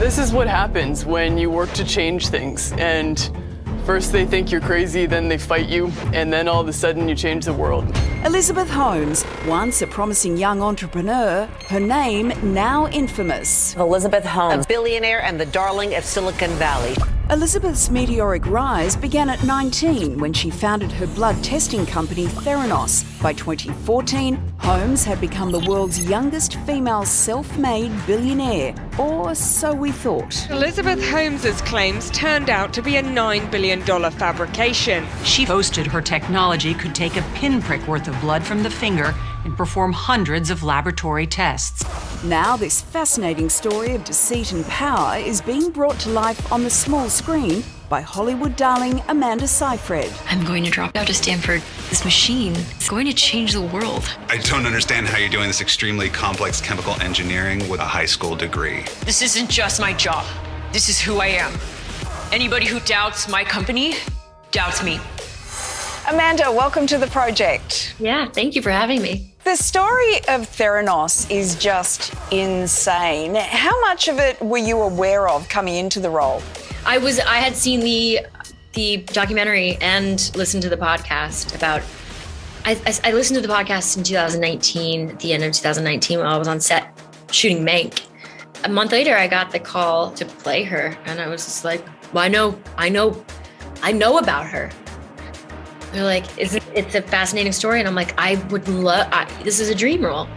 This is what happens when you work to change things. And first they think you're crazy, then they fight you, and then all of a sudden you change the world. Elizabeth Holmes, once a promising young entrepreneur, her name now infamous. Elizabeth Holmes, a billionaire and the darling of Silicon Valley. Elizabeth's meteoric rise began at 19 when she founded her blood testing company Theranos. By 2014, Holmes had become the world's youngest female self-made billionaire, or so we thought. Elizabeth Holmes's claims turned out to be a $9 billion fabrication. She boasted her technology could take a pinprick worth of blood from the finger and perform hundreds of laboratory tests. Now this fascinating story of deceit and power is being brought to life on the small screen by Hollywood darling Amanda Seyfried. I'm going to drop out of Stanford. This machine is going to change the world. I don't understand how you're doing this extremely complex chemical engineering with a high school degree. This isn't just my job. This is who I am. Anybody who doubts my company doubts me. Amanda, welcome to the project. Yeah, thank you for having me. The story of Theranos is just insane. How much of it were you aware of coming into the role? I had seen the documentary and listened to the podcast about. I listened to the podcast in 2019, at the end of 2019, while I was on set shooting Mank. A month later, I got the call to play her, and I was just like, well, I know about her. They're like, it's a fascinating story. And I'm like, this is a dream role.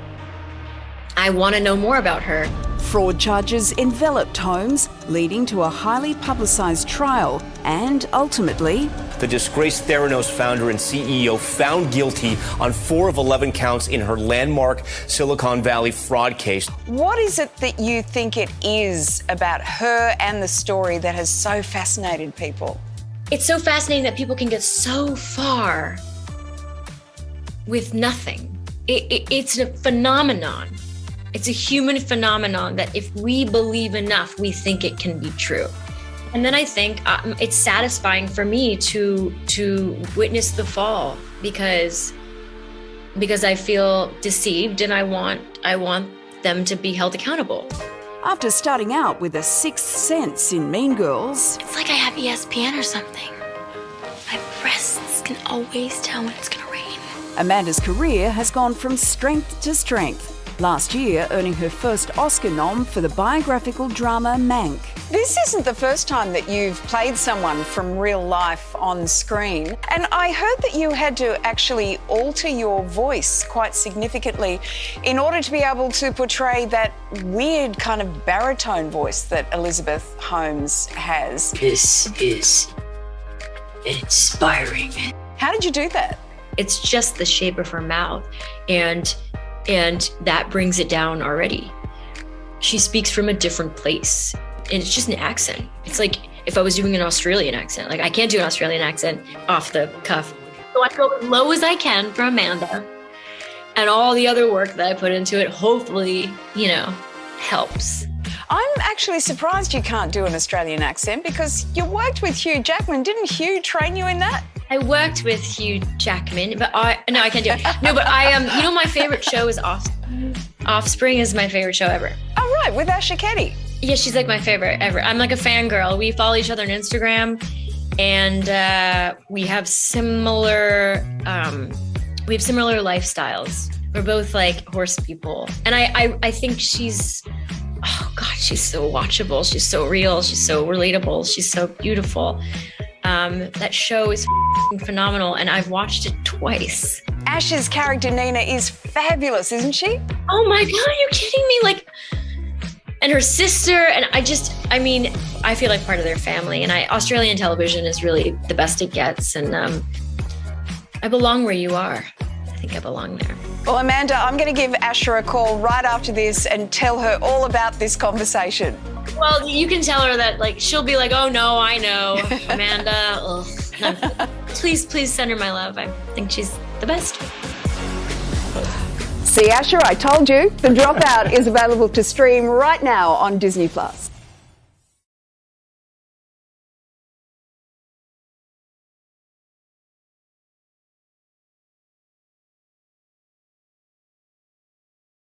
I want to know more about her. Fraud charges enveloped Holmes, leading to a highly publicised trial and ultimately... The disgraced Theranos founder and CEO found guilty on 4 of 11 counts in her landmark Silicon Valley fraud case. What is it that you think it is about her and the story that has so fascinated people? It's so fascinating that people can get so far with nothing. It's a phenomenon. It's a human phenomenon that if we believe enough, we think it can be true. And then I think it's satisfying for me to witness the fall because I feel deceived and I want them to be held accountable. After starting out with a sixth sense in Mean Girls... It's like I have ESPN or something. My breasts can always tell when it's gonna rain. Amanda's career has gone from strength to strength. Last year, earning her first Oscar nom for the biographical drama Mank. This isn't the first time that you've played someone from real life on screen. And I heard that you had to actually alter your voice quite significantly in order to be able to portray that weird kind of baritone voice that Elizabeth Holmes has. This is inspiring. How did you do that? It's just the shape of her mouth, and that brings it down already. She speaks from a different place, and it's just an accent. It's like if I was doing an Australian accent. Like, I can't do an Australian accent off the cuff. So I go as low as I can for Amanda, and all the other work that I put into it, hopefully, helps. I'm actually surprised you can't do an Australian accent because you worked with Hugh Jackman. Didn't Hugh train you in that? I worked with Hugh Jackman, but I can't do it. No, but my favorite show is Offspring. Offspring is my favorite show ever. Oh, right, with Asha Ketty. Yeah, she's like my favorite ever. I'm like a fangirl. We follow each other on Instagram, and we have similar lifestyles. We're both like horse people, and I think she's so watchable. She's so real. She's so relatable. She's so beautiful. That show is phenomenal, and I've watched it twice. Ash's character Nina is fabulous, isn't she? Oh my God, are you kidding me? And her sister, and I feel like part of their family. And Australian television is really the best it gets, and I belong where you are. I think I belong there. Well, Amanda, I'm going to give Asha a call right after this and tell her all about this conversation. Well, you can tell her that, she'll be like, oh, no, I know. Amanda, ugh. No, please send her my love. I think she's the best. See, Asha, I told you. The Dropout is available to stream right now on Disney+.